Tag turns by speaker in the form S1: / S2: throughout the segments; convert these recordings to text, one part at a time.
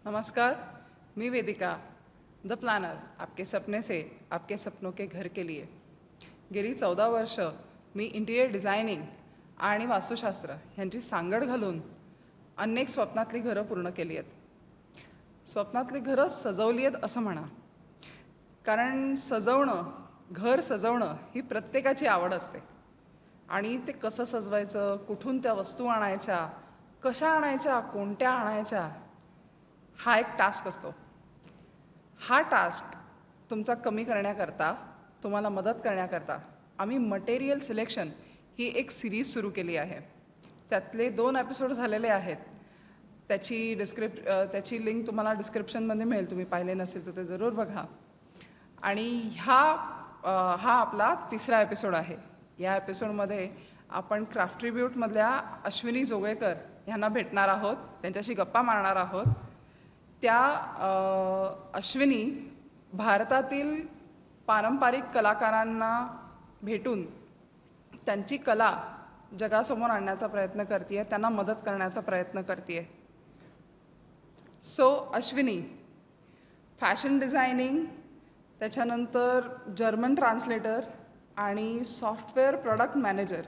S1: नमस्कार, मी Vedika, the planar, आपके सपने से आपके सपनों के घर के लिए. गेली 14 वर्ष मी इंटिरियर डिझायनिंग आणि वास्तुशास्त्र ह्यांची सांगड घालून अनेक स्वप्नातली घरं पूर्ण केली आहेत. स्वप्नातली घरं सजवली आहेत असं म्हणा, कारण घर सजवणं ही प्रत्येकाची आवड असते. आणि ते कसं सजवायचं, कुठून त्या वस्तू आणायच्या, कशा आणायच्या, कोणत्या आणायच्या, हा एक टास्क असतो. हा टास्क तुमचा कमी करण्याकरता, तुम्हाला मदत करण्याकरता आम्ही मटेरियल सिलेक्शन ही एक सिरीज सुरू केली आहे. त्यातले 2 एपिसोड झालेले आहेत. त्याची लिंक तुम्हाला डिस्क्रिप्शनमध्ये मिळेल. तुम्ही पाहिले नसेल तर ते जरूर बघा. आणि हा आपला 3रा एपिसोड आहे. या एपिसोडमध्ये आपण क्राफ्ट ट्रिब्यूटमधल्या अश्विनी जोगळेकर ह्यांना भेटणार आहोत, त्यांच्याशी गप्पा मारणार आहोत. त्या अश्विनी भारतातील पारंपरिक कलाकारांना भेटून त्यांची कला जगासमोर आणण्याचा प्रयत्न करते आहे, त्यांना मदत करण्याचा प्रयत्न करते आहे. सो अश्विनी, फॅशन डिझायनिंग, त्याच्यानंतर जर्मन ट्रान्सलेटर आणि सॉफ्टवेअर प्रोडक्ट मॅनेजर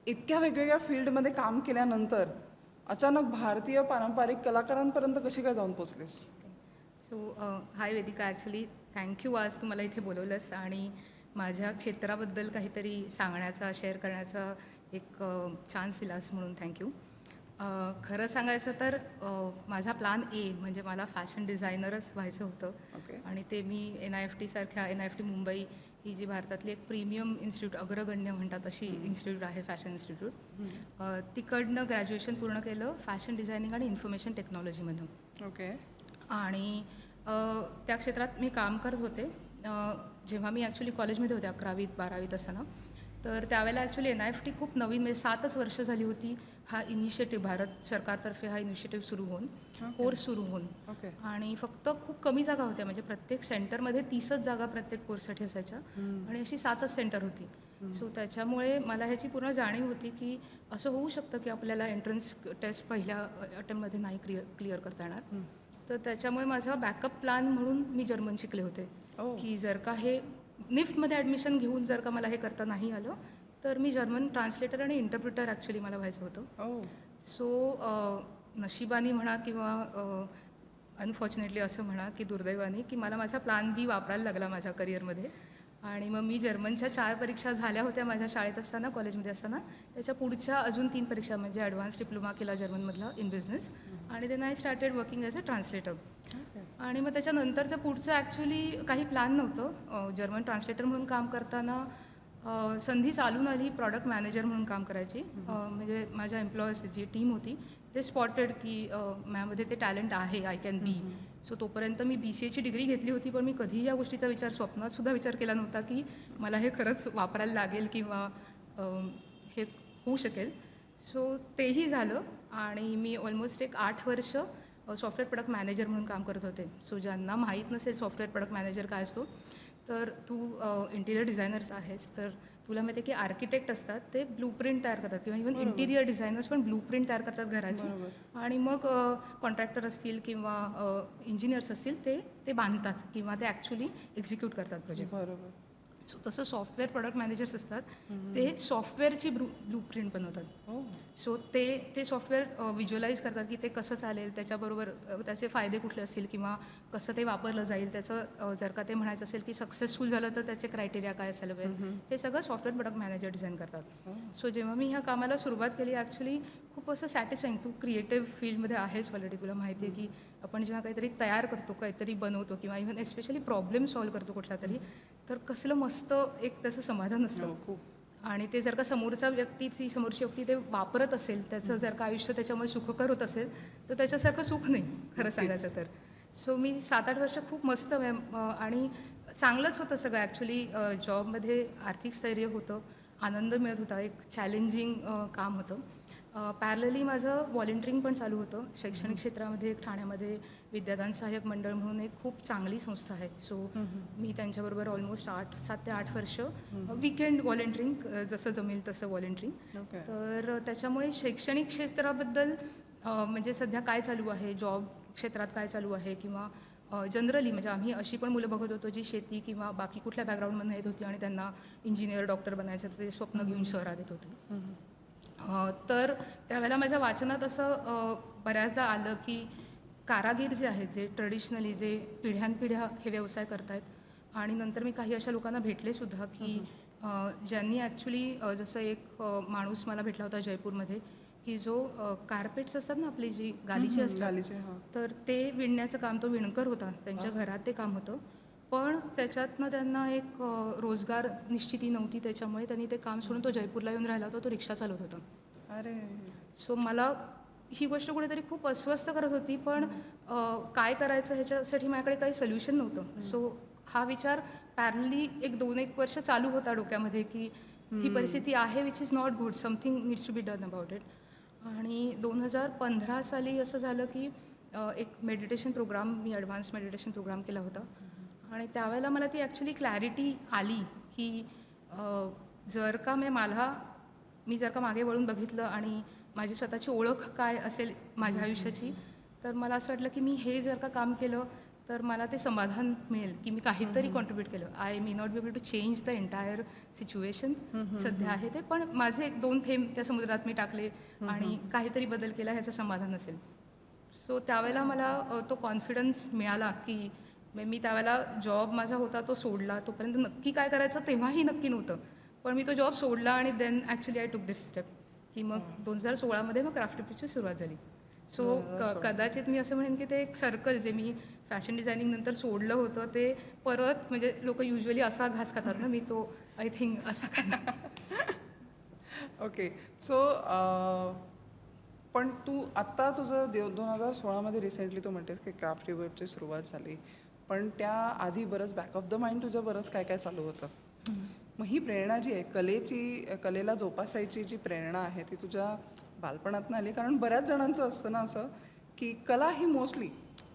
S1: इतक्या वेगवेगळ्या फील्डमध्ये काम केल्यानंतर अचानक भारतीय पारंपरिक कलाकारांपर्यंत कशी काय जाऊन पोचलीस?
S2: सो हाय वेदिका, ॲक्च्युली थँक्यू आज तू मला इथे बोलवलंस आणि माझ्या क्षेत्राबद्दल काहीतरी सांगण्याचा, शेअर करण्याचा एक चान्स दिलास म्हणून थँक्यू. खरं सांगायचं तर माझा प्लॅन ए म्हणजे मला फॅशन डिझायनरच व्हायचं होतं. आणि ते मी NIFT सारख्या NIFT मुंबई ही जी भारतातली एक प्रीमियम इन्स्टिट्यूट, अग्रगण्य म्हणतात अशी इन्स्टिट्यूट आहे, फॅशन इन्स्टिट्यूट. तिकडनं ग्रॅज्युएशन पूर्ण केलं फॅशन डिझायनिंग आणि इन्फॉर्मेशन टेक्नॉलॉजीमधून. आणि त्या क्षेत्रात मी काम करत होते जेव्हा मी ॲक्च्युली कॉलेजमध्ये होते 11वीत 12वीत असताना. तर त्यावेळेला ॲक्च्युली NIFT खूप नवीन, म्हणजे 7च वर्ष झाली होती हा इनिशिएटिव्ह, भारत सरकारतर्फे हा इनिशिएटिव्ह सुरू होऊन, कोर्स सुरू होऊन. आणि फक्त खूप कमी जागा होत्या, म्हणजे प्रत्येक सेंटरमध्ये 30च जागा प्रत्येक कोर्ससाठी असायच्या आणि अशी 7च सेंटर होती. सो त्याच्यामुळे मला ह्याची पूर्ण जाणीव होती की असं होऊ शकतं की आपल्याला एंट्रन्स टेस्ट पहिल्या अटेम्प्टमध्ये नाही क्लिअर करता येणार. तर त्याच्यामुळे माझा बॅकअप प्लॅन म्हणून मी जर्मन शिकले होते की जर का हे निफ्टमध्ये ॲडमिशन घेऊन जर का मला हे करता नाही आलं तर मी जर्मन ट्रान्सलेटर आणि इंटरप्रिटर ॲक्च्युली मला व्हायचं होतं. सो नशिबानी म्हणा किंवा अनफॉर्च्युनेटली असं म्हणा की दुर्दैवानी की मला माझा प्लॅन बी वापरायला लागला माझ्या करिअरमध्ये. आणि मग मी जर्मनच्या 4 परीक्षा झाल्या होत्या माझ्या शाळेत असताना, कॉलेजमध्ये असताना. त्याच्या पुढच्या अजून 3 परीक्षा म्हणजे ॲडव्हान्स डिप्लोमा केला जर्मनमधला इन बिझनेस. आणि then I started working as a translator. आणि मग त्याच्यानंतरचं पुढचं ॲक्च्युली काही प्लॅन नव्हतं. जर्मन ट्रान्सलेटर म्हणून काम करताना संधी चालून आली प्रॉडक्ट मॅनेजर म्हणून काम करायची. म्हणजे माझ्या एम्प्लॉईज जी टीम होती ते स्पॉटेड की माझ्यामध्ये ते टॅलेंट आहे, आय कॅन बी. सो तोपर्यंत मी BCAची डिग्री घेतली होती, पण मी कधीही या गोष्टीचा स्वप्नातसुद्धा विचार केला नव्हता की मला हे खरंच वापरायला लागेल किंवा हे होऊ शकेल. सो तेही झालं आणि मी ऑलमोस्ट एक 8 वर्ष सॉफ्टवेअर प्रोडक्ट मॅनेजर म्हणून काम करत होते. सो ज्यांना माहीत नसेल सॉफ्टवेअर प्रोडक्ट मॅनेजर काय असतो, तर तू इंटिरियर डिझायनर्स आहेस तर तुला माहिती आहे की आर्किटेक्ट असतात ते ब्लूप्रिंट तयार करतात किंवा इव्हन इंटिरियर डिझायनर्स पण ब्लूप्रिंट तयार करतात घराची. आणि मग कॉन्ट्रॅक्टर असतील किंवा इंजिनियर्स असतील ते बांधतात किंवा ते ॲक्च्युली एक्झिक्यूट करतात प्रोजेक्ट. सो तसं सॉफ्टवेअर प्रोडक्ट मॅनेजर्स असतात ते सॉफ्टवेअरची ब्लूप्रिंट बनवतात. सो ते सॉफ्टवेअर व्हिज्युअलाइज करतात की ते कसं चालेल, त्याच्याबरोबर त्याचे फायदे कुठले असतील किंवा कसं ते वापरलं जाईल, त्याचं जर का ते म्हणायचं असेल की सक्सेसफुल झालं तर त्याचे क्रायटेरिया काय असायला पाहिजे, हे सगळं सॉफ्टवेअर प्रोडक्ट मॅनेजर डिझाईन करतात. सो जेव्हा मी ह्या कामाला सुरुवात केली ॲक्च्युली खूप असं सॅटिस्फाईंग. तू क्रिएटिव्ह फील्डमध्ये आहेस ऑलरेडी, तुला माहिती आहे की आपण जेव्हा काहीतरी तयार करतो, काहीतरी बनवतो किंवा इव्हन एस्पेशली प्रॉब्लेम सॉल्व्ह करतो कुठला तरी, तर कसलं मस्त एक त्याचं समाधान असतं. आणि ते जर का समोरची व्यक्ती ते वापरत असेल, त्याचं जर का आयुष्य त्याच्यामुळे सुखकर होत असेल तर त्याच्यासारखं सुख नाही खरं सांगायचं तर. सो मी 7-8 वर्ष खूप मस्त आणि चांगलंच होतं सगळं ॲक्च्युली. जॉबमध्ये आर्थिक स्थैर्य होतं, आनंद मिळत होता, एक चॅलेंजिंग काम होतं. पॅरलली माझं व्हॉलेंटिअरिंग पण चालू होतं शैक्षणिक क्षेत्रामध्ये. एक ठाण्यामध्ये विद्यादान सहाय्यक मंडळ म्हणून एक खूप चांगली संस्था आहे. सो मी त्यांच्याबरोबर ऑलमोस्ट 7 ते 8 वर्ष वीकेंड व्हॉलेंटिअरिंग, जसं जमेल तसं व्हॉलेंटिअरिंग. तर त्याच्यामुळे शैक्षणिक क्षेत्राबद्दल म्हणजे सध्या काय चालू आहे, जॉब क्षेत्रात काय चालू आहे किंवा जनरली म्हणजे आम्ही अशी पण मुलं बघत होतो जी शेती किंवा बाकी कुठल्या बॅकग्राऊंडमधून येत होती आणि त्यांना इंजिनियर डॉक्टर बनायचं ते स्वप्न घेऊन शहरात येत होते. तर त्यावेळेला माझ्या वाचनात असं बऱ्याचदा आलं की कारागीर जे आहेत जे ट्रेडिशनली जे पिढ्यानपिढ्या हे व्यवसाय करतायत आणि नंतर मी काही अशा लोकांना भेटले सुद्धा की ज्यांनी ॲक्च्युली जसं एक माणूस मला भेटला होता जयपूरमध्ये की जो कार्पेट्स असतात ना आपली जी गालीची असतात तर ते विणण्याचं काम तो विणकर होता, त्यांच्या घरात ते काम होतं, पण त्याच्यातनं त्यांना एक रोजगार निश्चिती नव्हती, त्याच्यामुळे त्यांनी ते काम सोडून तो जयपूरला येऊन राहिला होता, तो रिक्षा चालवत होता.
S1: अरे
S2: सो मला ही गोष्ट कुठेतरी खूप अस्वस्थ करत होती, पण काय करायचं ह्याच्यासाठी माझ्याकडे काही सोल्युशन नव्हतं. सो हा विचार पॅरली एक 2-1 वर्ष चालू होता डोक्यामध्ये की ही परिस्थिती आहे which is not good, something needs to be done about it. आणि 2015 साली असं झालं की एक मेडिटेशन प्रोग्राम, मी ॲडव्हान्स मेडिटेशन प्रोग्राम केला होता आणि त्यावेळेला मला ती ॲक्च्युली क्लॅरिटी आली की जर का मी जर का मागे वळून बघितलं आणि माझी स्वतःची ओळख काय असेल माझ्या आयुष्याची, तर मला असं वाटलं की मी हे जर का काम केलं तर मला ते समाधान मिळेल की मी काहीतरी कॉन्ट्रीब्यूट केलं. I may not be able to change the entire situation सध्या आहे ते, पण माझे 1-2 थेंब त्या समुद्रात मी टाकले आणि काहीतरी बदल केला ह्याचं समाधान असेल. सो त्यावेळेला मला तो कॉन्फिडन्स मिळाला की मी त्यावेळेला जॉब माझा होता तो सोडला, तोपर्यंत नक्की काय करायचं तेव्हाही नक्की नव्हतं, पण मी तो जॉब सोडला आणि देन ॲक्च्युली आय टूक दिस स्टेप की मग 2016मध्ये मग क्राफ्ट रिव्ह्यूची सुरुवात झाली. सो कदाचित मी असं म्हणेन की ते एक सर्कल जे मी फॅशन डिझायनिंग नंतर सोडलं होतं ते परत, म्हणजे लोक युजली असा घास खातात ना, मी तो आय थिंक असा खाल्ला.
S1: ओके. सो पण तू आत्ता तुझं 2016मध्ये रिसेंटली तू म्हणतेस की क्राफ्ट रिव्ह्यूची सुरुवात झाली, पण त्याआधी बरंच बॅक ऑफ द माइंड तुझं बरंच काय काय चालू होतं. मग ही प्रेरणा जी आहे कलेला जोपासायची जी प्रेरणा आहे ती तुझ्या बालपणातनं आली? कारण बऱ्याच जणांचं असतं ना असं की कला ही मोस्टली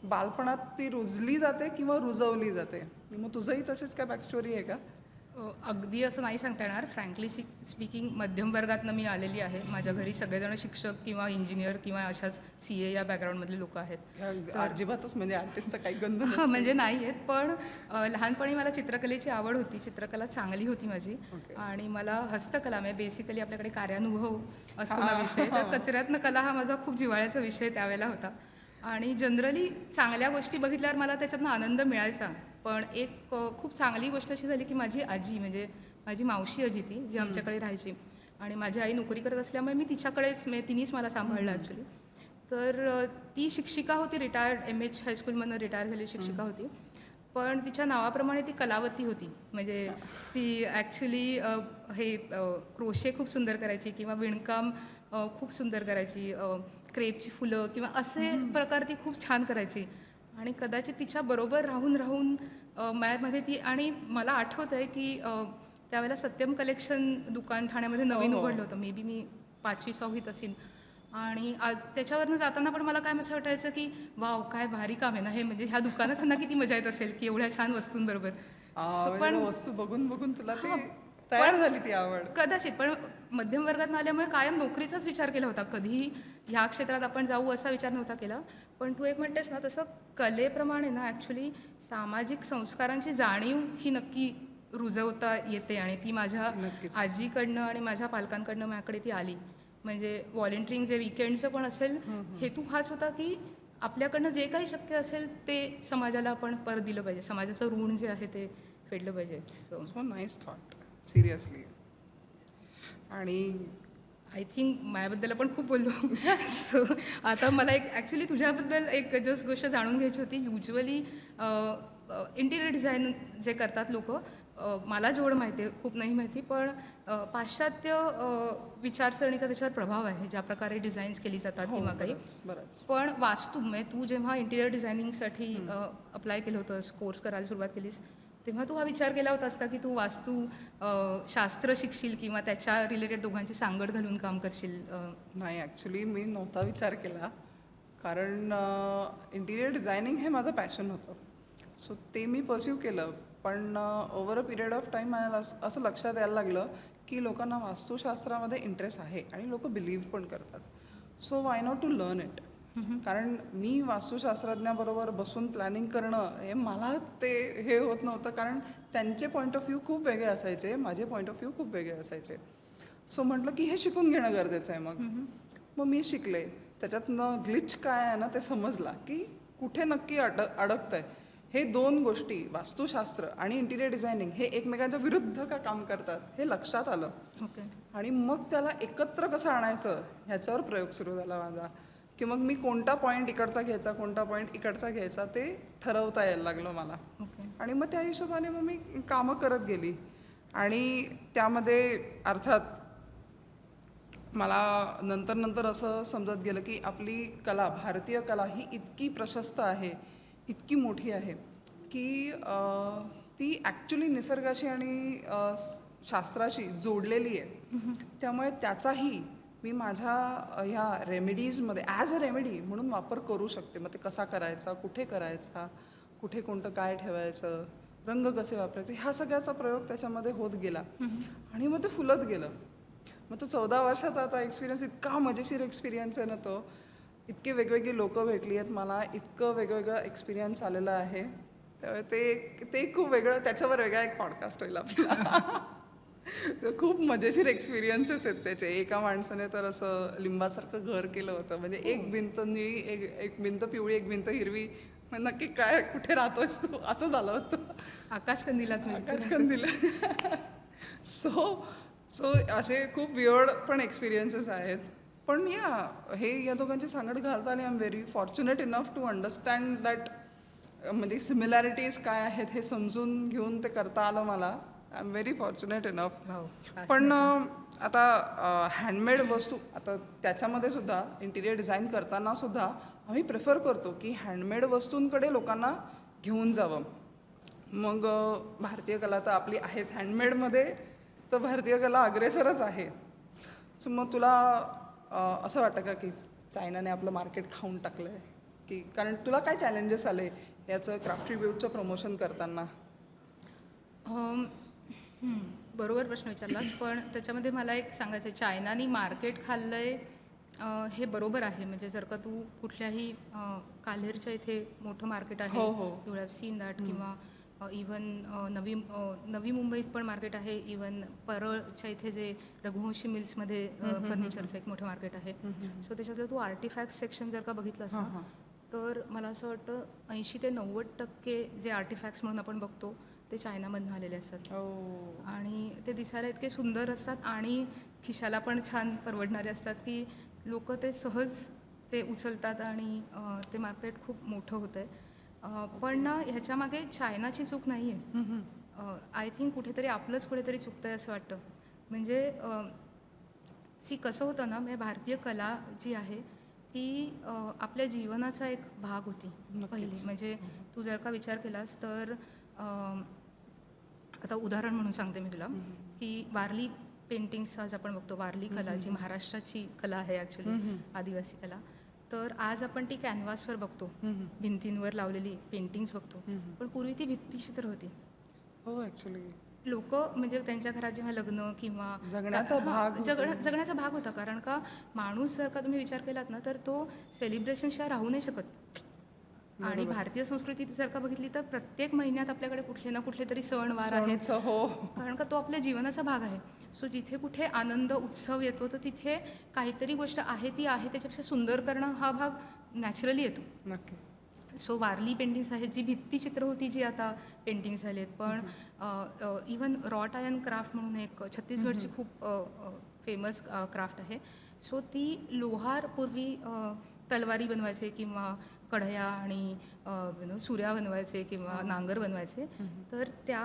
S1: बालपणात ती रुजली जाते किंवा रुजवली जाते. मग तुझंही तशीच काय बॅकस्टोरी आहे का?
S2: अगदी असं नाही सांगता येणार. फ्रँकली स्पीकिंग मध्यम वर्गातनं मी आलेली आहे. माझ्या घरी सगळेजण शिक्षक किंवा इंजिनियर किंवा अशाच CA या बॅकग्राऊंडमधले लोक आहेत.
S1: अजिबातच म्हणजे आर्टिस्टचा काही गंध
S2: म्हणजे नाही आहेत, पण लहानपणी मला चित्रकलेची आवड होती, चित्रकला चांगली होती माझी. आणि मला हस्तकला म्हणजे बेसिकली आपल्याकडे कार्यानुभव असतो ना विषय, तर कचऱ्यातनं कला हा माझा खूप जिव्हाळ्याचा विषय त्यावेळेला होता. आणि जनरली चांगल्या गोष्टी बघितल्यावर मला त्याच्यातनं आनंद मिळायचा. पण एक खूप चांगली गोष्ट अशी झाली की माझी आजी, म्हणजे माझी मावशी अजिती, जी आमच्याकडे राहायची आणि माझी आई नोकरी करत असल्यामुळे मी तिच्याकडेच, तिनेच मला सांभाळलं ॲक्च्युली. तर ती शिक्षिका होती, रिटायर्ड MH हायस्कूलमधनं रिटायर झालेली शिक्षिका होती, पण तिच्या नावाप्रमाणे ती कलावती होती. म्हणजे ती ॲक्च्युली हे क्रोशे खूप सुंदर करायची किंवा विणकाम खूप सुंदर करायची, क्रेपची फुलं किंवा असे प्रकार ती खूप छान करायची. आणि कदाचित तिच्याबरोबर राहून माझ्यामध्ये ती, आणि मला आठवतं आहे की त्यावेळेला सत्यम कलेक्शन दुकान ठाण्यामध्ये नवीन उघडलं होतं, मे बी मी 5वी-6वीत असेल. आणि त्याच्यावरनं जाताना पण मला काय असं वाटायचं की वाव काय भारी काम आहे ना हे, म्हणजे ह्या दुकानात त्यांना किती मजा येत असेल की एवढ्या छान वस्तूंबरोबर.
S1: पण वस्तू बघून बघून तुला ते तयार झाली ती आवड.
S2: कदाचित, पण मध्यम वर्गात आल्यामुळे कायम नोकरीचाच विचार केला होता, कधीही ह्या क्षेत्रात आपण जाऊ असा विचार नव्हता केला. पण तू एक म्हणतेस ना तसं कलेप्रमाणे ना ॲक्च्युली सामाजिक संस्कारांची जाणीव ही नक्की रुजवता येते आणि ती माझ्या आजीकडनं आणि माझ्या पालकांकडनं माझ्याकडे ती आली. म्हणजे व्हॉलेंटिअरिंग जे वीकेंडचं पण असेल, हेतू हाच होता की आपल्याकडनं जे काही शक्य असेल ते समाजाला आपण परत दिलं पाहिजे, समाजाचं ऋण जे आहे ते फेडलं पाहिजे.
S1: So nice thought, seriously. आणि
S2: आय थिंक माझ्याबद्दल आपण खूप बोललो. सो आता मला एक ॲक्च्युली तुझ्याबद्दल एक जस्ट गोष्ट जाणून घ्यायची होती. युजली इंटिरियर डिझाईन जे करतात लोक, मला जेवढं माहिती आहे, खूप नाही माहिती, पण पाश्चात्य विचारसरणीचा त्याच्यावर प्रभाव आहे, ज्या प्रकारे डिझाईन्स केली जातात किंवा काही. पण वास्तू, म्हणजे तू जेव्हा इंटिरियर डिझायनिंगसाठी अप्लाय केलं होतंस, कोर्स करायला सुरुवात केलीस, तेव्हा तू हा विचार केला होतास का की तू वास्तू शास्त्र शिकशील किंवा त्याच्या रिलेटेड दोघांची सांगड घालून काम करशील?
S1: नाही, ॲक्च्युली मी नव्हता विचार केला, कारण इंटिरियर डिझायनिंग हे माझं पॅशन होतं. सो ते मी परस्यू केलं, पण over a period of time मला असं लक्षात यायला लागलं की लोकांना वास्तुशास्त्रामध्ये इंटरेस्ट आहे आणि लोक बिलीव्ह पण करतात. So why not to learn it. कारण मी वास्तुशास्त्रज्ञाबरोबर बसून प्लॅनिंग करणं हे मला ते हे होत नव्हतं, कारण त्यांचे पॉईंट ऑफ व्ह्यू खूप वेगळे असायचे, माझे पॉईंट ऑफ व्ह्यू खूप वेगळे असायचे. सो म्हटलं की हे शिकून घेणं गरजेचं आहे. मग मी शिकले, त्याच्यातनं ग्लिच काय आहे ना ते समजला की कुठे नक्की अडकतंय. हे दोन गोष्टी, वास्तुशास्त्र आणि इंटिरियर डिझायनिंग, हे एकमेकांच्या विरुद्ध का काम करतात हे लक्षात आलं.
S2: ओके.
S1: आणि मग त्याला एकत्र कसं आणायचं ह्याच्यावर प्रयोग सुरू झाला माझा, की मग मी कोणता पॉईंट इकडचा घ्यायचा, कोणता पॉईंट इकडचा घ्यायचा ते ठरवता यायला लागलं मला.
S2: ओके.
S1: आणि मग त्या हिशोबाने मग मी कामं करत गेली. आणि त्यामध्ये अर्थात मला नंतर असं समजत गेलं की आपली कला, भारतीय कला ही इतकी प्रशस्त आहे, इतकी मोठी आहे की ती ॲक्च्युली निसर्गाशी आणि शास्त्राशी जोडलेली आहे. त्यामुळे त्याचाही मी माझ्या ह्या रेमेडीजमध्ये ॲज अ रेमेडी म्हणून वापर करू शकते. मग ते कसा करायचा, कुठे करायचा, कुठे कोणतं काय ठेवायचं, रंग कसे वापरायचे, ह्या सगळ्याचा प्रयोग त्याच्यामध्ये होत गेला. आणि मग ते फुलत गेलं. मग तो 14 वर्षाचा आता एक्सपिरियन्स इतका मजेशीर एक्सपिरियन्स आहे ना तो. इतके वेगवेगळी लोकं भेटली आहेत मला, इतकं वेगवेगळं एक्सपिरियन्स आलेलं आहे. त्यामुळे ते खूप वेगळं, त्याच्यावर वेगळा एक पॉडकास्ट होईल आपला. खूप मजेशीर एक्सपिरियन्सेस आहेत त्याचे. एका माणसाने तर असं लिंबासारखं घर केलं होतं, म्हणजे एक भिंत निळी, एक भिंत पिवळी, एक भिंत हिरवी. मग नक्की काय, कुठे राहतोयस तू, असं झालं होतं.
S2: आकाशकंदिलात
S1: आकाशकंदील. सो असे खूप वियर्ड पण एक्सपिरियन्सेस आहेत. पण या दोघांची सांगड घालताना I am very fortunate enough to understand that, म्हणजे सिमिलॅरिटीज काय आहेत हे समजून घेऊन ते करता आलं मला. I am very fortunate enough. पण आता हँडमेड वस्तू, आता त्याच्यामध्ये सुद्धा इंटिरियर डिझाईन करताना सुद्धा आम्ही प्रेफर करतो की हँडमेड वस्तूंकडे लोकांना घेऊन जावं. मग भारतीय कला तर आपली आहेच, हँडमेडमध्ये तर भारतीय कला अग्रेसरच आहे. सो मग तुला असं वाटतं का की चायनाने आपलं मार्केट खाऊन टाकलं आहे, की कारण तुला काय चॅलेंजेस आले याचं क्राफ्ट ब्यूटचं प्रमोशन करताना?
S2: बरोबर प्रश्न विचारलास, पण त्याच्यामध्ये मला एक सांगायचं आहे, चायनानी मार्केट खाल्लंय हे बरोबर आहे. म्हणजे जर का तू कुठल्याही काल्हेरच्या इथे मोठं मार्केट आहे, यू हॅव सीन दॅट, किंवा इवन नवी मुंबईत पण मार्केट आहे, इवन परळच्या इथे जे रघुवंशी मिल्समध्ये फर्निचरचं एक मोठं मार्केट आहे. सो त्याच्यातलं तू आर्टिफॅक्ट सेक्शन जर का बघितलंस ना, तर मला असं वाटतं 80 ते 90% जे आर्टिफॅक्ट्स म्हणून आपण बघतो ते चायनामधून आलेले असतात. आणि ते दिसायला इतके सुंदर असतात आणि खिशाला पण छान परवडणारे असतात की लोक ते सहज ते उचलतात आणि ते मार्केट खूप मोठं होतं आहे. पण ना ह्याच्यामागे चायनाची चूक नाही आहे. आय थिंक कुठेतरी आपलंच कुठेतरी चुकतं आहे असं वाटतं. म्हणजे कसं होतं ना, म्हणजे भारतीय कला जी आहे ती आपल्या जीवनाचा एक भाग होती पहिली. म्हणजे तू जर का विचार केलास तर आता उदाहरण म्हणून सांगते मी तुला की वारली पेंटिंग्स आज आपण बघतो, वारली कला जी महाराष्ट्राची कला आहे ॲक्च्युली, आदिवासी कला. तर आज आपण ती कॅनव्हासवर बघतो, भिंतींवर लावलेली पेंटिंग्स बघतो, पण पूर्वी ती भित्तीचित्र होती.
S1: हो, ॲक्च्युली
S2: लोक म्हणजे त्यांच्या घरात जेव्हा लग्न किंवा
S1: जगण्याचा
S2: भाग होता. कारण का माणूस जर का तुम्ही विचार केलात ना, तर तो सेलिब्रेशनशिवाय राहू नाही शकत. आणि भारतीय संस्कृती जर का बघितली तर प्रत्येक महिन्यात आपल्याकडे कुठले ना कुठले तरी सणवार आहेत, कारण का तो आपल्या जीवनाचा भाग आहे. सो जिथे कुठे आनंद उत्सव येतो तर तिथे काहीतरी गोष्ट आहे ती आहे त्याच्यापेक्षा सुंदर करणं हा भाग नॅचरली येतो.
S1: नक्की.
S2: सो वारली पेंटिंग्स आहेत जी भित्तीचित्र होती जी आता पेंटिंग्स झालेत. पण इवन रॉट आयर्न क्राफ्ट म्हणून एक छत्तीसगडची खूप फेमस क्राफ्ट आहे. सो ती लोहार पूर्वी तलवारी बनवायचे किंवा कढया आणि सुऱ्या बनवायचे किंवा नांगर बनवायचे. तर त्या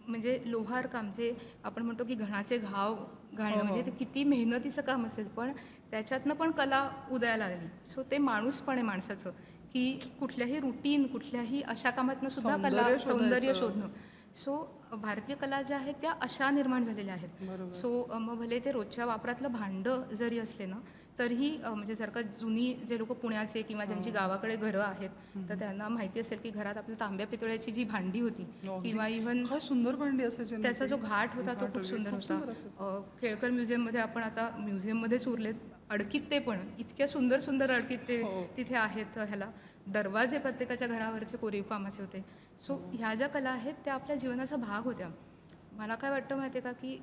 S2: म्हणजे लोहार काम जे आपण म्हणतो की घणाचे घाव घालणं, म्हणजे ते किती मेहनतीचं काम असेल, पण त्याच्यातनं पण कला उदयाला आली. सो ते माणूसपण आहे माणसाचं, की कुठल्याही रुटीन, कुठल्याही अशा कामातनं सुद्धा कला, सौंदर्य शोधणं. सो भारतीय कला ज्या आहेत त्या अशा निर्माण झालेल्या आहेत. सो मग भले ते रोजच्या वापरातलं भांडं जरी असले ना तरीही म्हणजे जर का जुनी जे लोक पुण्याचे किंवा ज्यांची गावाकडे घरं आहेत तर त्यांना माहिती असेल की घरात आपल्या तांब्या पितळ्याची जी भांडी होती किंवा इव्हन
S1: सुंदर भांडी असायची,
S2: त्याचा जो घाट होता तो खूप सुंदर होता. केळकर म्युझियममध्ये आपण आता म्युझियममध्येच उरलेत अडकित्ते पण इतक्या सुंदर सुंदर अडकित्ते
S1: हो.
S2: तिथे आहेत. ह्याला दरवाजे प्रत्येकाच्या घरावरचे कोरीव कामाचे होते. सो ह्या ज्या कला आहेत त्या आपल्या जीवनाचा भाग होत्या. मला काय वाटतं माहिती आहे का की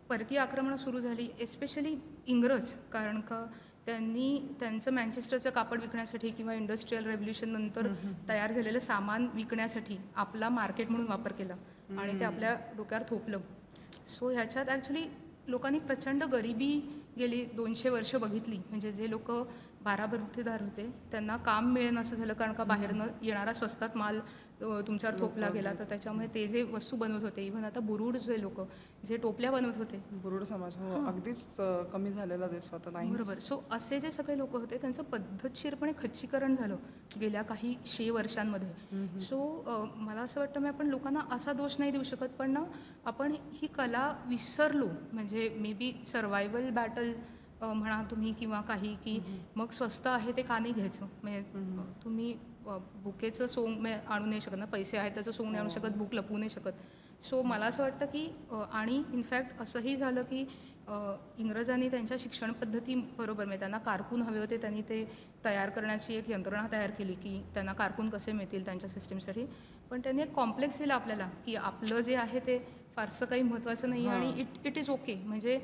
S2: परकीय आक्रमणं सुरू झाली एस्पेशली इंग्रज, कारण का त्यांनी त्यांचं मँचेस्टरचं कापड विकण्यासाठी किंवा इंडस्ट्रियल रेव्होल्युशन नंतर तयार झालेलं सामान विकण्यासाठी आपला मार्केट म्हणून वापर केला आणि ते आपल्या डोक्यावर थोपलं. सो ह्याच्यात ॲक्च्युली लोकांनी प्रचंड गरिबी गेली 200 वर्ष बघितली. म्हणजे जे लोक 12 बलुतेदार होते त्यांना काम मिळेन असं झालं, कारण का बाहेरनं येणारा स्वस्तात माल तुमच्यावर थोपला गेला. तर त्याच्यामुळे ते जे वस्तू बनवत होते, इव्हन आता बुरुड जे लोक जे टोपल्या बनवत होते,
S1: बुरुड समाज अगदीच कमी झालेला दिसतो आता नाही.
S2: बरोबर. सो असे जे सगळे लोक होते त्यांचं पद्धतशीरपणे खच्चीकरण झालं गेल्या काही 100 वर्षांमध्ये. सो मला असं वाटतं मी आपण लोकांना असा दोष नाही देऊ शकत, पण ना आपण ही कला विसरलो. म्हणजे मे बी सर्वायवल बॅटल म्हणा तुम्ही किंवा काही, की मग स्वस्त आहे ते का नाही घ्यायचं. म्हणजे तुम्ही बुकेचं सोंग आणू नाही शकत ना, पैसे आहेत त्याचं सोंग नाही आणू शकत, बुक लपवू नाही शकत. सो मला असं वाटतं की आणि इनफॅक्ट असंही झालं की इंग्रजांनी त्यांच्या शिक्षण पद्धती बरोबर, म्हणजे त्यांना कारकून हवे होते, त्यांनी ते तयार करण्याची एक यंत्रणा तयार केली की त्यांना कारकून कसे मिळतील त्यांच्या सिस्टीमसाठी. पण त्यांनी एक कॉम्प्लेक्स दिला आपल्याला की आपलं जे आहे ते फारसं काही महत्त्वाचं नाही आणि इट इज ओके. म्हणजे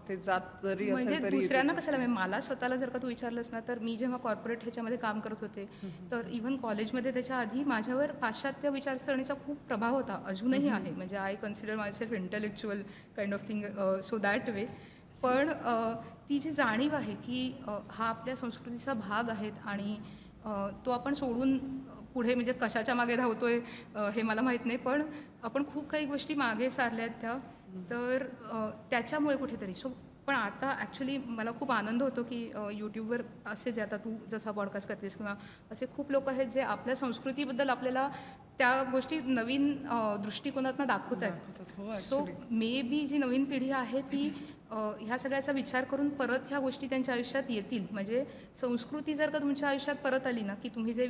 S1: ते जात जरी
S2: म्हणजे
S1: असेल तरी
S2: दुसऱ्यांना कशाला, म्हणजे मला स्वतःला जर का तू विचारलंस ना, तर मी जेव्हा कॉर्पोरेट ह्याच्यामध्ये काम करत होते तर इव्हन कॉलेजमध्ये त्याच्या आधी माझ्यावर पाश्चात्य विचारसरणीचा खूप प्रभाव होता, अजूनही आहे. म्हणजे I consider my self intellectual kind of thing, so that way. पण ती जी जाणीव आहे की हा आपल्या संस्कृतीचा भाग आहेत आणि तो आपण सोडून पुढे म्हणजे कशाच्या मागे धावतोय हे मला माहीत नाही, पण आपण खूप काही गोष्टी मागे सारल्या आहेत त्या. तर त्याच्यामुळे कुठेतरी सो पण आता ॲक्च्युली मला खूप आनंद होतो की यूट्यूबवर असे जे आता तू जसा पॉडकास्ट करतेस किंवा असे खूप लोक आहेत जे आपल्या संस्कृतीबद्दल आपल्याला त्या गोष्टी नवीन दृष्टिकोनातनं दाखवत आहेत. सो मे बी जी नवीन पिढी आहे ती ह्या सगळ्याचा विचार करून परत ह्या गोष्टी त्यांच्या आयुष्यात येतील. म्हणजे संस्कृती जर का तुमच्या आयुष्यात परत आली ना, की तुम्ही जे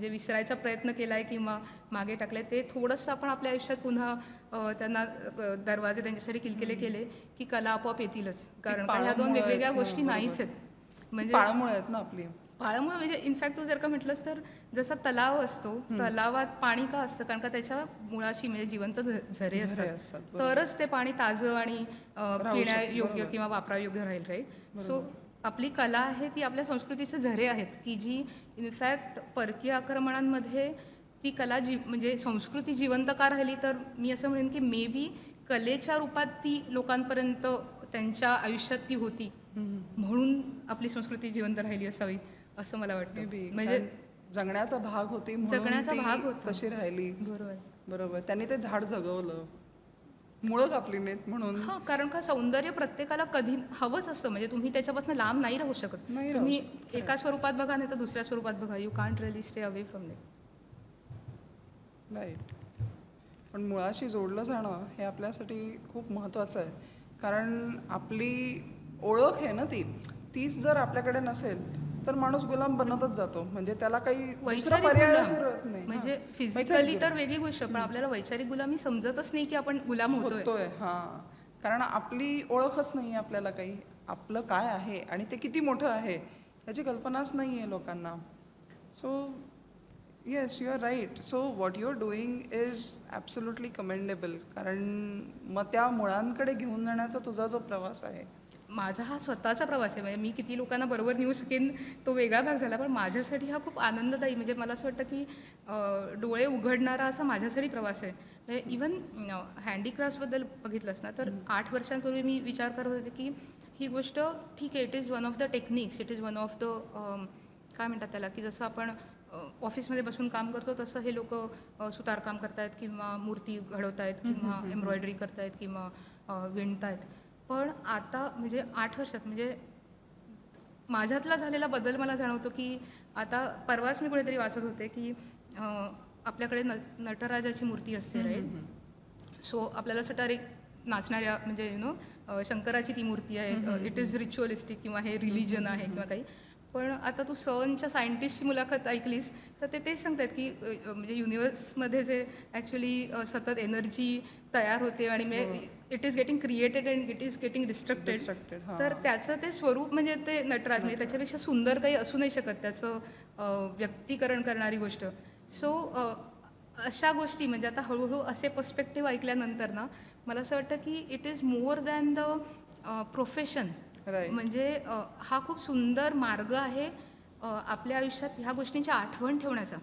S2: विसरायचा प्रयत्न केला आहे किंवा मागे टाकले ते थोडंसं आपण आपल्या आयुष्यात पुन्हा त्यांना दरवाजे त्यांच्यासाठी किलकिले केले की कला आपोआप येतीलच. कारण का ह्या दोन वेगवेगळ्या गोष्टी नाहीच आहेत. म्हणजे
S1: पाळमुळे आहेत ना आपली.
S2: पाळमुळे म्हणजे इनफॅक्ट तू जर का म्हटलंस तर जसा तलाव असतो, तलावात पाणी का असतं, कारण का त्याच्या मुळाशी म्हणजे जिवंत झरे असतात, तरच ते पाणी ताजं आणि पिण्यायोग्य किंवा वापरायोग्य राहील. राईट. सो आपली कला आहे ती आपल्या संस्कृतीचे झरे आहेत की जी इनफॅक्ट परकीय आक्रमणांमध्ये ती कला म्हणजे संस्कृती जिवंत का राहिली, तर मी असं म्हणेन की मे बी कलेच्या रूपात ती लोकांपर्यंत त्यांच्या आयुष्यात ती होती म्हणून आपली संस्कृती जिवंत राहिली असावी असं मला वाटतं. म्हणजे
S1: जगण्याचा भाग होती,
S2: जगण्याचा भाग होता,
S1: तशी राहिली.
S2: बरोबर
S1: बरोबर. त्यांनी ते झाड जगवलं, मुळं कापली नाहीत म्हणून.
S2: हां, कारण का सौंदर्य प्रत्येकाला कधी हवंच असतं. म्हणजे तुम्ही त्याच्यापासून लांब नाही राहू शकत. तुम्ही एका स्वरूपात बघा नाही तर दुसऱ्या स्वरूपात बघा, you can't really stay away from it.
S1: Right. पण मुळाशी जोडलं जाणं हे आपल्यासाठी खूप महत्त्वाचं आहे, कारण आपली ओळख आहे ना तीच जर आपल्याकडे नसेल तर माणूस गुलाम बनतच जातो. म्हणजे त्याला काही
S2: वैचारिक
S1: गुलाम
S2: म्हणजे फिजिकली तर वेगळी गोष्ट, पण आपल्याला वैचारिक गुलामी समजतच नाही की आपण गुलाम होतोय.
S1: हां, कारण आपली ओळखच नाही, आपल्याला काही आपलं काय आहे आणि ते किती मोठं आहे याची कल्पनाच नाही आहे लोकांना. So yes, you are right. So what you are doing is absolutely commendable, कारण मग त्या मुळांकडे घेऊन जाण्याचा तुझा जो प्रवास आहे.
S2: माझा हा स्वतःचा प्रवास आहे. म्हणजे मी किती लोकांना बरोबर नेऊ शकेन तो वेगळा भाग झाला, पण माझ्यासाठी हा खूप आनंददायी, म्हणजे मला असं वाटतं की डोळे उघडणारा असा माझ्यासाठी प्रवास आहे. म्हणजे इवन हँडीक्राफ्ट्सबद्दल बघितलंस ना, तर 8 वर्षांपूर्वी मी विचार करत होते की ही गोष्ट ठीक आहे, it is one of the techniques, it is one of the काय म्हणतात त्याला, की जसं आपण ऑफिसमध्ये बसून काम करतो तसं हे लोक सुतारकाम करतायत किंवा मूर्ती घडवतायत किंवा एम्ब्रॉयडरी करतायत किंवा विणतायत. पण आता म्हणजे 8 वर्षात म्हणजे माझ्यातला झालेला बदल मला जाणवतो की आता परवाच मी कुठेतरी वाचत होते की आपल्याकडे नटराजाची मूर्ती असते. राईट. सो आपल्याला असं वाटतं नाचणाऱ्या म्हणजे शंकराची ती मूर्ती आहे, इट इज रिच्युअलिस्टिक किंवा हे रिलिजन आहे किंवा काही. पण आता तू सनच्या सायंटिस्टची मुलाखत ऐकलीस तर ते तेच सांगतात की म्हणजे युनिवर्समध्ये जे ॲक्च्युली सतत एनर्जी तयार होते आणि it is getting created and it is getting distracted.
S1: Distracted.
S2: तर त्याचं ते स्वरूप म्हणजे ते नटराज म्हणजे त्याच्यापेक्षा सुंदर काही असू नाही शकत त्याचं व्यक्तीकरण करणारी गोष्ट. सो अशा गोष्टी म्हणजे आता हळूहळू असे पर्स्पेक्टिव्ह ऐकल्यानंतर ना मला असं वाटतं की it is more than the profession.
S1: Right.
S2: म्हणजे हा खूप सुंदर मार्ग आहे आपल्या आयुष्यात ह्या गोष्टींची आठवण ठेवण्याचा.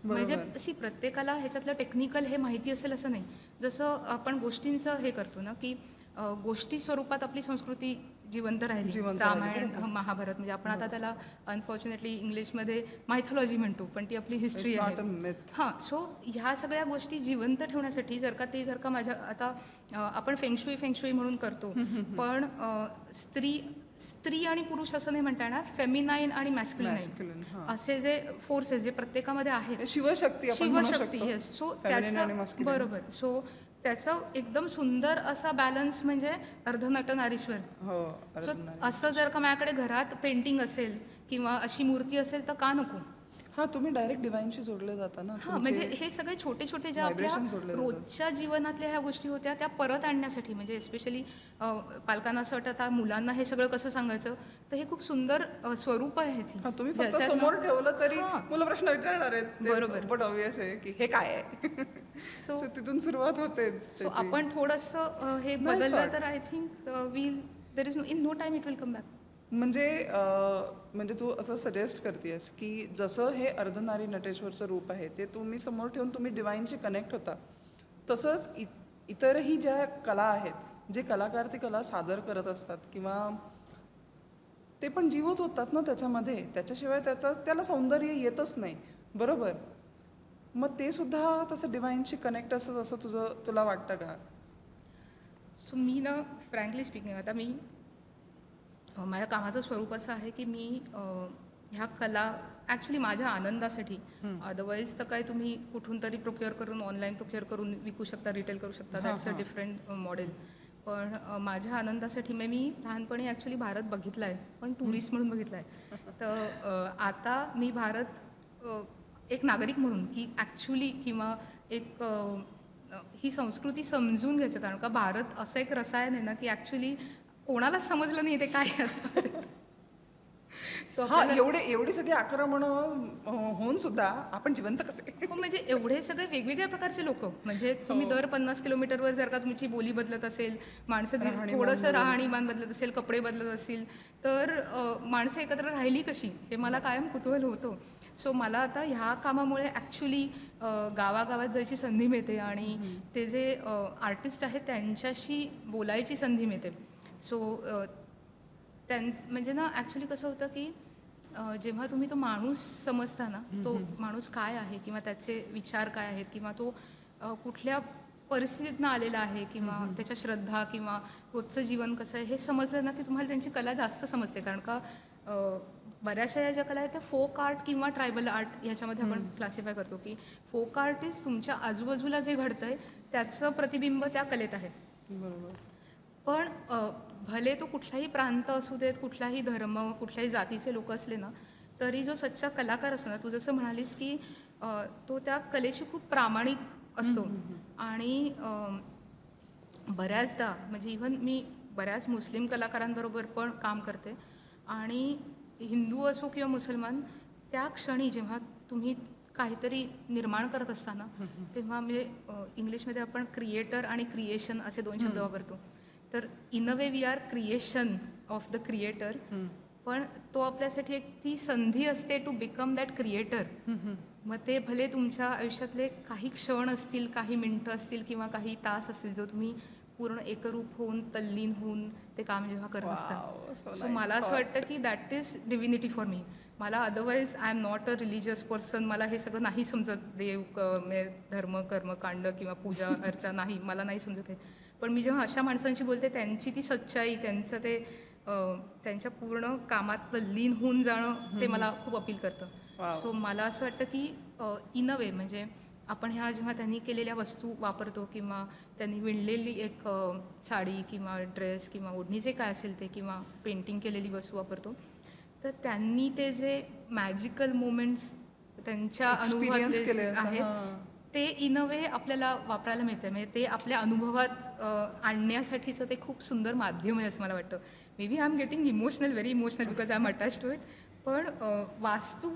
S2: म्हणजे अशी प्रत्येकाला ह्याच्यातलं टेक्निकल हे माहिती असेल असं नाही. जसं आपण गोष्टींचं हे करतो ना की गोष्टी स्वरूपात आपली संस्कृती जिवंत राहिली. रामायण महाभारत म्हणजे आपण आता त्याला अनफॉर्च्युनेटली इंग्लिशमध्ये मायथॉलॉजी म्हणतो पण ती आपली हिस्ट्री आहे. हां, सो ह्या सगळ्या गोष्टी जिवंत ठेवण्यासाठी जर का माझ्या आता आपण फेंगशुई म्हणून करतो पण स्त्री आणि पुरुष असं नाही म्हणता येणार, फेमिनाईन आणि मॅस्क्युलिन असे जे फोर्सेस जे प्रत्येकामध्ये आहेत, शिवशक्ती येस. सो त्याचं बरोबर. सो त्याचं एकदम सुंदर असा बॅलन्स म्हणजे अर्धनटनारीश्वर. सो असं जर का माझ्याकडे घरात पेंटिंग असेल किंवा अशी मूर्ती असेल तर का नको.
S1: हां, तुम्ही डायरेक्ट डिवाइनशी जोडले जाता ना.
S2: हां, म्हणजे हे सगळे छोटे छोटे ज्या आपल्या रोजच्या जीवनातल्या ह्या गोष्टी होत्या त्या परत आणण्यासाठी म्हणजे एस्पेशली पालकांना असं वाटतं मुलांना हे सगळं कसं सांगायचं तर हे खूप सुंदर स्वरूप आहे.
S1: तुम्ही फक्त समोर ठेवलं तरी मुलं प्रश्न विचारणार आहेत.
S2: बरोबर.
S1: बट ऑब्वियस आहे की हे काय आहे. सो तिथून सुरुवात होते.
S2: आपण थोडंसं हे बदललं तर I think there is in no time it will come back.
S1: म्हणजे तू असं सजेस्ट करतेस की जसं हे अर्धनारी नटेश्वरचं रूप आहे ते तुम्ही समोर ठेवून तुम्ही डिवाइनशी कनेक्ट होता, तसंच इतरही ज्या कला आहेत, जे कलाकार ती कला सादर करत असतात किंवा ते पण जीवच होतात ना त्याच्यामध्ये, त्याच्याशिवाय त्याला सौंदर्य येतच नाही. बरोबर. मग ते सुद्धा तसं डिवाइनशी कनेक्ट असं असं तुला वाटतं का?
S2: सो मी ना फ्रँकली स्पीकिंग आता माझ्या कामाचं स्वरूप असं आहे की मी ह्या कला ॲक्च्युली माझ्या आनंदासाठी, अदरवाईज तर काय तुम्ही कुठून तरी प्रोक्युअर करून ऑनलाईन प्रोक्युअर करून विकू शकता, रिटेल करू शकता, दॅट्स अ डिफरंट मॉडेल. पण माझ्या आनंदासाठी मी लहानपणी ॲक्च्युली भारत बघितला आहे पण टुरिस्ट म्हणून बघितला आहे. तर आता मी भारत एक नागरिक म्हणून की ॲक्च्युली किंवा एक ही संस्कृती समजून घ्यायचं. कारण का भारत असं एक रसायन आहे ना की ॲक्च्युली कोणालाच समजलं नाही ते काय आहे.
S1: सो एवढी सगळी आक्रमण होऊन सुद्धा आपण जिवंत कसे?
S2: हो, म्हणजे एवढे सगळे वेगवेगळ्या प्रकारचे लोक म्हणजे तुम्ही दर 50 किलोमीटरवर जर का तुमची बोली बदलत असेल, माणसं थोडंसं राहणीमान बदलत असेल, कपडे बदलत असतील तर माणसं एकत्र राहिली कशी हे मला कायम कुतूहल होतं. सो मला आता ह्या कामामुळे ॲक्च्युली गावागावात जायची संधी मिळते आणि ते जे आर्टिस्ट आहेत त्यांच्याशी बोलायची संधी मिळते. सो म्हणजे ना ॲक्च्युली कसं होतं की जेव्हा तुम्ही तो माणूस समजता ना, तो माणूस काय आहे किंवा त्याचे विचार काय आहेत किंवा तो कुठल्या परिस्थितीतनं आलेला आहे किंवा त्याच्या श्रद्धा किंवा रोजचं जीवन कसं आहे हे समजलं ना की तुम्हाला त्यांची कला जास्त समजते. कारण का बऱ्याचशा या ज्या कला आहेत त्या फोक आर्ट किंवा ट्रायबल आर्ट ह्याच्यामध्ये आपण क्लासिफाय करतो की फोक आर्ट इज तुमच्या आजूबाजूला जे घडतं आहे त्याचं प्रतिबिंब त्या कलेत आहे.
S1: बरोबर.
S2: पण भले तो कुठलाही प्रांत असू देत, कुठलाही धर्म, कुठल्याही जातीचे लोक असले ना तरी जो सच्चा कलाकार असतो ना, तू जसं म्हणालीस की तो त्या कलेशी खूप प्रामाणिक असतो. आणि बऱ्याचदा म्हणजे इव्हन मी बऱ्याच मुस्लिम कलाकारांबरोबर पण काम करते आणि हिंदू असो किंवा मुसलमान, त्या क्षणी जेव्हा तुम्ही काहीतरी निर्माण करत असताना तेव्हा म्हणजे इंग्लिशमध्ये आपण क्रिएटर आणि क्रिएशन असे 2 शब्द वापरतो. तर in a way we are creation of the creator, पण तो आपल्यासाठी एक ती संधी असते टू बिकम दॅट क्रिएटर. मग ते भले तुमच्या आयुष्यातले काही क्षण असतील, काही मिनटं असतील किंवा काही तास असतील जो तुम्ही पूर्ण एकरूप होऊन तल्लीन होऊन ते काम जेव्हा करत असतात. सो मला असं वाटतं की that is divinity for me. मला otherwise I am not a religious person, मला हे सगळं नाही समजत, देव धर्म कर्मकांड किंवा पूजा अर्चा नाही, मला नाही समजत हे. पण मी जेव्हा अशा माणसांशी बोलते त्यांची ती सच्चाई, त्यांचं ते त्यांच्या पूर्ण कामात लीन होऊन जाणं ते मला खूप अपील करतं. सो मला असं वाटतं की इन अ वे म्हणजे आपण ह्या जेव्हा त्यांनी केलेल्या वस्तू वापरतो किंवा त्यांनी विणलेली एक साडी किंवा ड्रेस किंवा ओढणी जे काय असेल ते किंवा पेंटिंग केलेली वस्तू वापरतो तर त्यांनी ते जे मॅजिकल मोमेंट्स त्यांच्या
S1: Experience
S2: अनुभवातले
S1: केले
S2: जे
S1: असं,
S2: आहेत
S1: हां.
S2: ते इन अ वे आपल्याला वापरायला मिळतं. म्हणजे ते आपल्या अनुभवात आणण्यासाठीचं ते खूप सुंदर माध्यम आहे असं मला वाटतं. Maybe I am getting emotional, very emotional because I am attach to it. पण वास्तू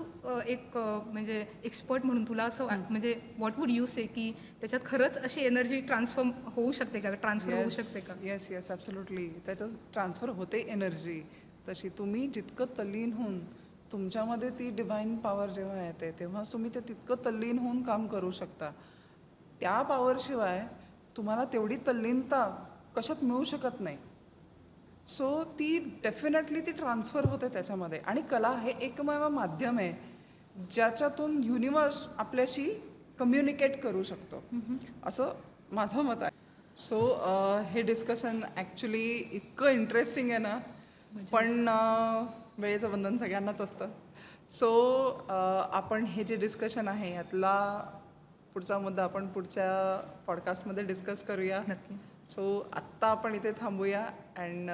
S2: एक म्हणजे एक्सपर्ट म्हणून तुला असं म्हणजे व्हॉट वूड यू से की त्याच्यात खरंच अशी एनर्जी ट्रान्सफॉर्म होऊ शकते का, ट्रान्सफर होऊ शकते का?
S1: Yes yes absolutely. त्याच्यात ट्रान्सफर होते एनर्जी. तशी तुम्ही जितकं तल्लीन होऊन तुमच्यामध्ये ती डिव्हाइन पॉवर जेव्हा येते तेव्हाच तुम्ही ते तितकं तल्लीन होऊन काम करू शकता. त्या पॉवरशिवाय तुम्हाला तेवढी तल्लीनता कशात मिळू शकत नाही. सो ती डेफिनेटली ती ट्रान्सफर होते त्याच्यामध्ये. आणि कला हे एकमेव माध्यम आहे ज्याच्यातून युनिवर्स आपल्याशी कम्युनिकेट करू शकतो, असं माझं मत आहे. सो हे डिस्कशन ॲक्च्युली इतकं इंटरेस्टिंग आहे ना, पण वेळेचं बंधन सगळ्यांनाच असतं. सो आपण हे जे डिस्कशन आहे यातला पुढचा मुद्दा आपण पुढच्या पॉडकास्टमध्ये डिस्कस करूया.
S2: नक्की.
S1: सो आत्ता आपण इथे थांबूया. And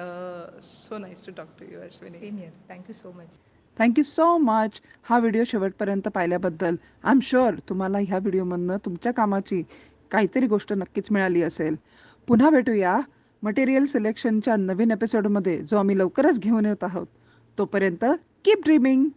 S1: so nice to talk to you Ashwini.
S2: Same year. Thank you so much.
S1: Thank you so much हा व्हिडिओ शेवटपर्यंत पाहिल्याबद्दल. आय एम शुअर तुम्हाला ह्या व्हिडिओमधनं तुमच्या कामाची काहीतरी गोष्ट नक्कीच मिळाली असेल. पुन्हा भेटूया मटेरियल सिलेक्शनच्या नवीन एपिसोडमध्ये जो आम्ही लवकरच घेऊन येत आहोत. तोपर्यंत कीप ड्रीमिंग.